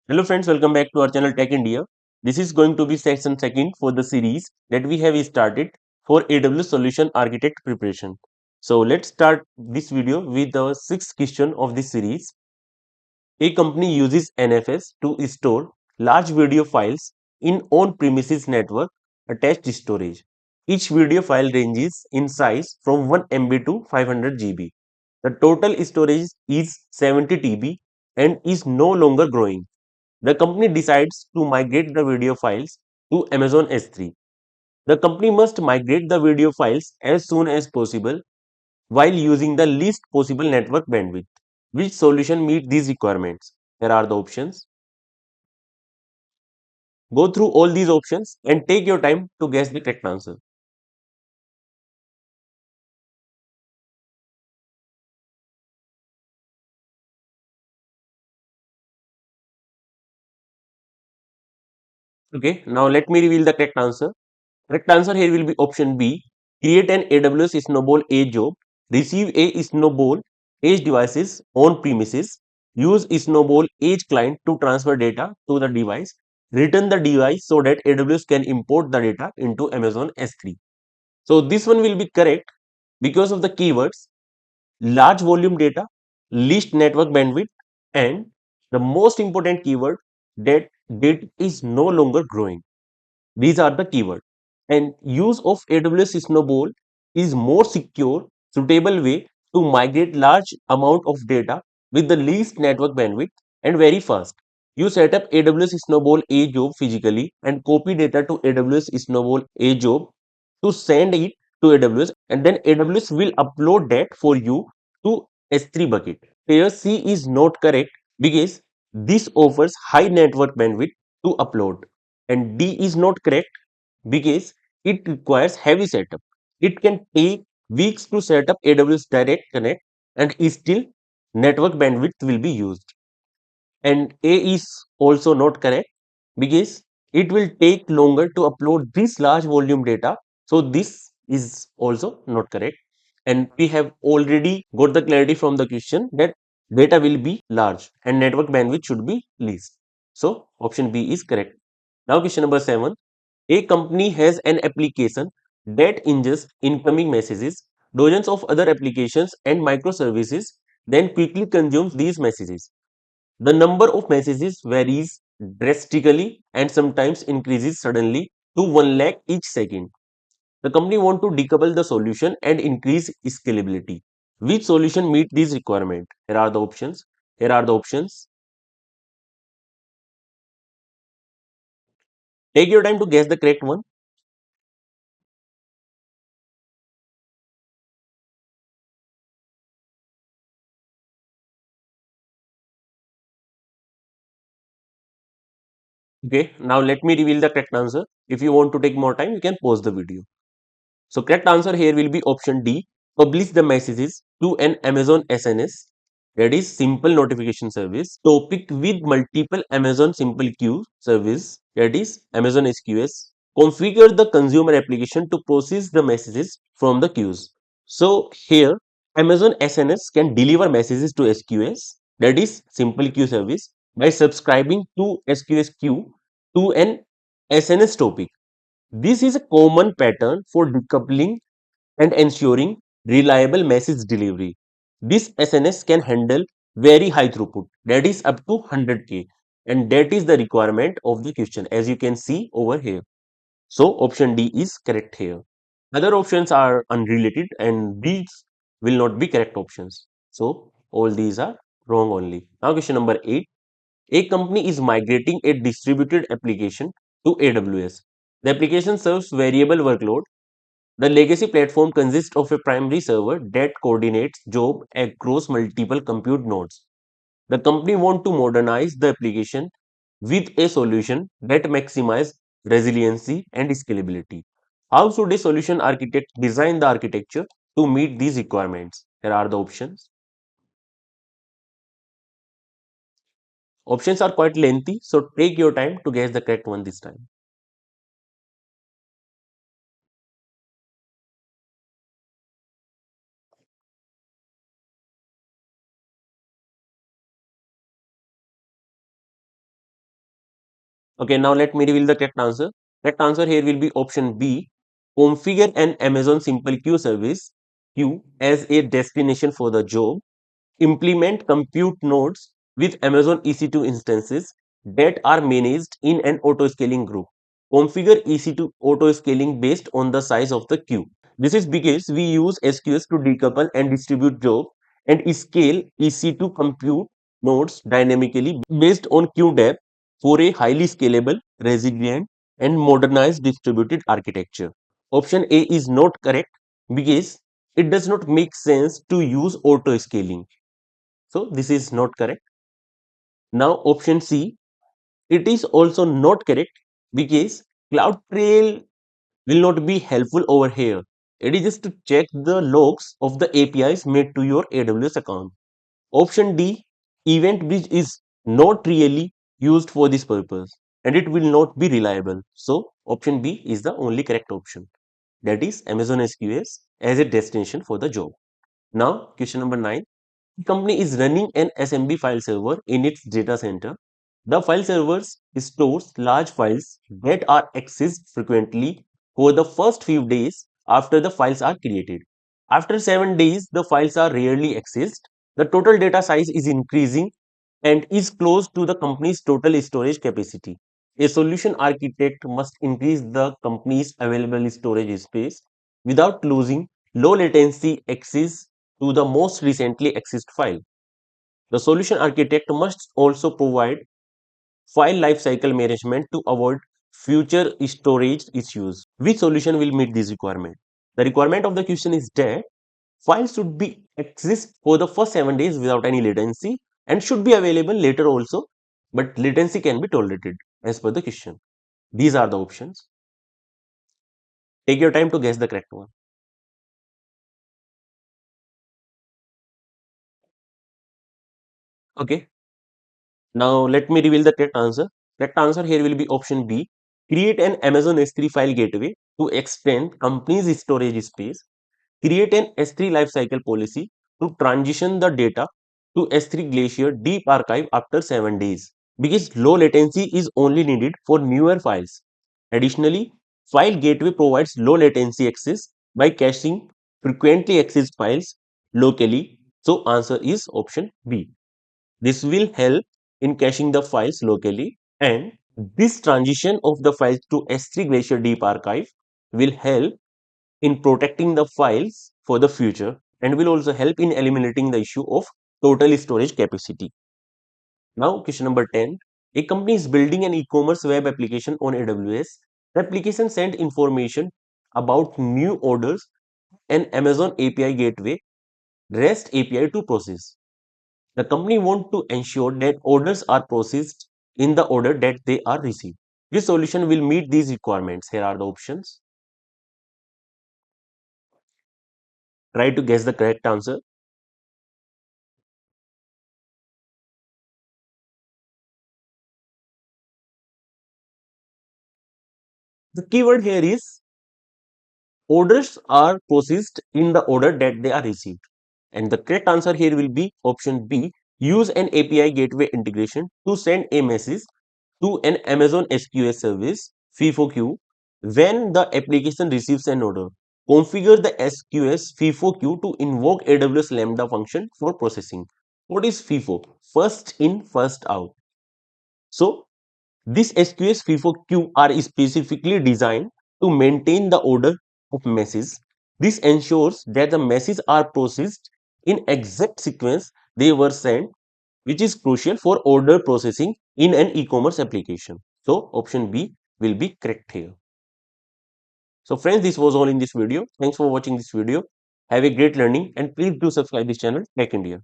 Hello friends, welcome back to our channel Tech India. This is going to be section second for the series that we have started for AWS Solution Architect preparation. So let's start this video with the sixth question of this series. A company uses NFS to store large video files in on-premises network attached storage. Each video file ranges in size from 1 MB to 500 GB. The total storage is 70 TB and is no longer growing. The company decides to migrate the video files to Amazon S3. The company must migrate the video files as soon as possible while using the least possible network bandwidth. Which solution meets these requirements? Here are the options. Go through all these options and take your time to guess the correct answer. Okay, now let me reveal the correct answer. Correct answer here will be option B. Create an AWS Snowball Edge job. Receive a Snowball Edge devices on premises. Use Snowball Edge client to transfer data to the device. Return the device so that AWS can import the data into Amazon S3. So this one will be correct because of the keywords large volume data, least network bandwidth, and the most important keyword that data is no longer growing. These are the keywords. And use of AWS Snowball is more secure, suitable way to migrate large amount of data with the least network bandwidth and very fast. You set up AWS Snowball A job physically and copy data to AWS Snowball A job to send it to AWS, and then AWS will upload that for you to S3 bucket. Here C is not correct because this offers high network bandwidth to upload, and D is not correct because it requires heavy setup. It can take weeks to set up AWS Direct Connect and still network bandwidth will be used. And A is also not correct because it will take longer to upload this large volume data. So this is also not correct. And we have already got the clarity from the question that data will be large and network bandwidth should be least. So option B is correct. Now question number 7. A company has an application that ingests incoming messages, dozens of other applications and microservices, then quickly consumes these messages. The number of messages varies drastically and sometimes increases suddenly to 1 lakh each second. The company want to decouple the solution and increase scalability. Which solution meet these requirements? Here are the options. Here are the options. Take your time to guess the correct one. Okay, now let me reveal the correct answer. If you want to take more time, you can pause the video. So correct answer here will be option D. Publish the messages to an Amazon SNS, that is simple notification service. Topic with multiple Amazon simple queue service, that is Amazon SQS. Configure the consumer application to process the messages from the queues. So here Amazon SNS can deliver messages to SQS, that is simple queue service, by subscribing to SQS queue to an SNS topic. This is a common pattern for decoupling and ensuring reliable message delivery. This SNS can handle very high throughput, that is up to 100K, and that is the requirement of the question as you can see over here. So option D is correct here. Other options are unrelated and these will not be correct options. So all these are wrong only. Now question number 8. A company is migrating a distributed application to AWS. The application serves variable workload. The legacy platform consists of a primary server that coordinates job across multiple compute nodes. The company wants to modernize the application with a solution that maximizes resiliency and scalability. How should a solution architect design the architecture to meet these requirements? Here are the options. Options are quite lengthy, so take your time to guess the correct one this time. Okay, now let me reveal the correct answer. Correct answer here will be option B. Configure an Amazon Simple Queue service queue as a destination for the job. Implement compute nodes with Amazon EC2 instances that are managed in an auto-scaling group. Configure EC2 auto-scaling based on the size of the queue. This is because we use SQS to decouple and distribute jobs and scale EC2 compute nodes dynamically based on queue depth for a highly scalable, resilient, and modernized distributed architecture. Option A is not correct because it does not make sense to use auto scaling. So this is not correct. Now option C, it is also not correct because CloudTrail will not be helpful over here. It is just to check the logs of the APIs made to your AWS account. Option D, Event Bridge is not really used for this purpose and it will not be reliable. So option B is the only correct option. That is Amazon SQS as a destination for the job. Now question number 9. The company is running an SMB file server in its data center. The file server stores large files that are accessed frequently for the first few days after the files are created. After 7 days, the files are rarely accessed. The total data size is increasing and is close to the company's total storage capacity. A solution architect must increase the company's available storage space without losing low latency access to the most recently accessed file. The solution architect must also provide file lifecycle management to avoid future storage issues. Which solution will meet this requirement? The requirement of the question is that files should be exist for the first 7 days without any latency and should be available later also, but latency can be tolerated as per the question. These are the options. Take your time to guess the correct one. Okay. Now let me reveal the correct answer. Correct answer here will be option B. Create an Amazon S3 file gateway to extend company's storage space. Create an S3 lifecycle policy to transition the data to S3 Glacier Deep Archive after 7 days because low latency is only needed for newer files. Additionally, File Gateway provides low latency access by caching frequently accessed files locally. So answer is option B. This will help in caching the files locally, and this transition of the files to S3 Glacier Deep Archive will help in protecting the files for the future and will also help in eliminating the issue of total storage capacity. Now question number 10. A company is building an e-commerce web application on AWS. The application sends information about new orders and Amazon API gateway REST API to process. The company wants to ensure that orders are processed in the order that they are received. This solution will meet these requirements. Here are the options. Try to guess the correct answer. The keyword here is orders are processed in the order that they are received. And the correct answer here will be option B. Use an API gateway integration to send a message to an Amazon SQS service FIFO when the application receives an order. Configure the SQS FIFO to invoke AWS lambda function for processing. What is FIFO? First in, first out. So this SQS FIFO queue are specifically designed to maintain the order of messages. This ensures that the messages are processed in exact sequence they were sent, which is crucial for order processing in an e-commerce application. So option B will be correct here. So friends, this was all in this video. Thanks for watching this video. Have a great learning and please do subscribe this channel, Tech India.